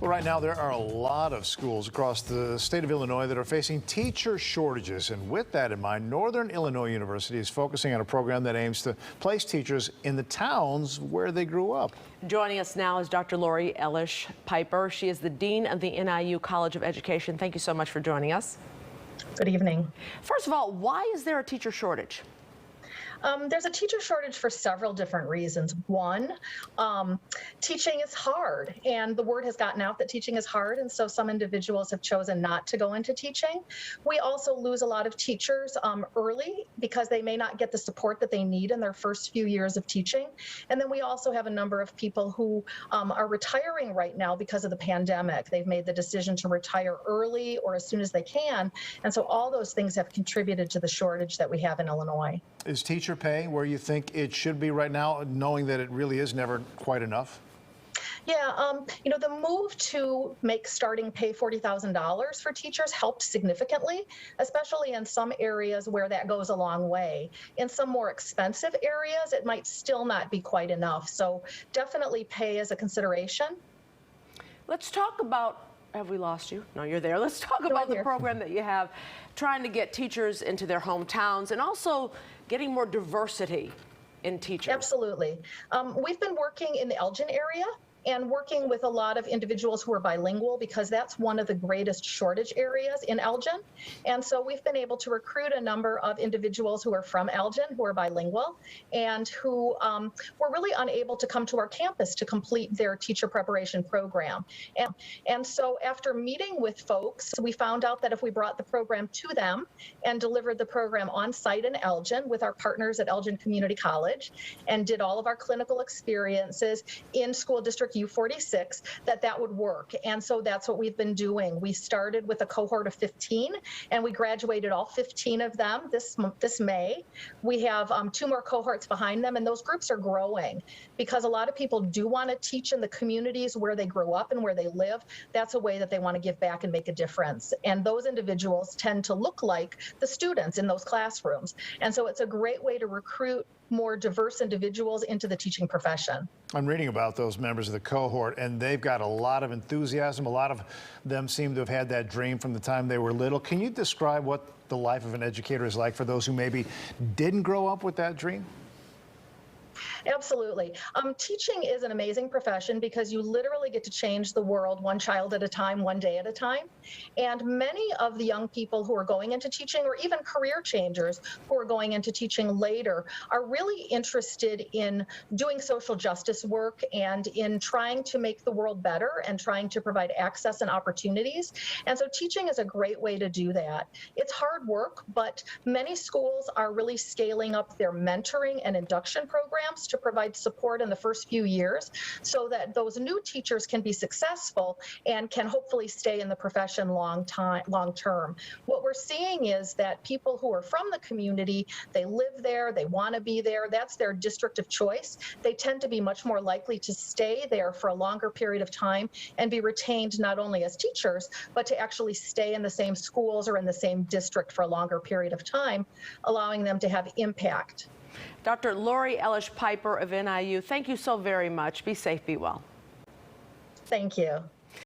Well, right now there are a lot of schools across the state of Illinois that are facing teacher shortages. And with that in mind, Northern Illinois University is focusing on a program that aims to place teachers in the towns where they grew up. Joining us now is Dr. Lori Elish Piper. She is the Dean of the NIU College of Education. Thank you so much for joining us. Good evening. First of all, why is there a teacher shortage? There's a teacher shortage for several different reasons. One, teaching is hard, and the word has gotten out that teaching is hard, and so some individuals have chosen not to go into teaching. We also lose a lot of teachers early because they may not get the support that they need in their first few years of teaching. And then we also have a number of people who are retiring right now because of the pandemic. They've made the decision to retire early or as soon as they can, and so all those things have contributed to the shortage that we have in Illinois. Is teacher pay where you think it should be right now, knowing that it really is never quite enough? Yeah, the move to make starting pay $40,000 for teachers helped significantly, especially in some areas where that goes a long way. In some more expensive areas, it might still not be quite enough. So definitely pay is a consideration. Let's talk about, have we lost you? No, you're there. Let's talk about the program that you have, trying to get teachers into their hometowns and also getting more diversity in teachers. Absolutely. We've been working in the Elgin area and working with a lot of individuals who are bilingual because that's one of the greatest shortage areas in Elgin. And so we've been able to recruit a number of individuals who are from Elgin, who are bilingual, and who were really unable to come to our campus to complete their teacher preparation program. And so after meeting with folks, we found out that if we brought the program to them and delivered the program on site in Elgin with our partners at Elgin Community College and did all of our clinical experiences in school district U46, that would work. And so that's what we've been doing. We started with a cohort of 15 and we graduated all 15 of them this May. We have 2 more cohorts behind them, and those groups are growing because a lot of people do want to teach in the communities where they grew up and where they live. That's a way that they want to give back and make a difference. And those individuals tend to look like the students in those classrooms. And so it's a great way to recruit more diverse individuals into the teaching profession. I'm reading about those members of the cohort, and they've got a lot of enthusiasm. A lot of them seem to have had that dream from the time they were little. Can you describe what the life of an educator is like for those who maybe didn't grow up with that dream? Absolutely. Teaching is an amazing profession because you literally get to change the world one child at a time, one day at a time. And many of the young people who are going into teaching, or even career changers who are going into teaching later, are really interested in doing social justice work and in trying to make the world better and trying to provide access and opportunities. And so teaching is a great way to do that. It's hard work, but many schools are really scaling up their mentoring and induction programs to provide support in the first few years so that those new teachers can be successful and can hopefully stay in the profession long term. What we're seeing is that people who are from the community, they live there, they want to be there, that's their district of choice. They tend to be much more likely to stay there for a longer period of time and be retained not only as teachers, but to actually stay in the same schools or in the same district for a longer period of time, allowing them to have impact. Dr. Lori Elish Piper of NIU, thank you so very much. Be safe, be well. Thank you.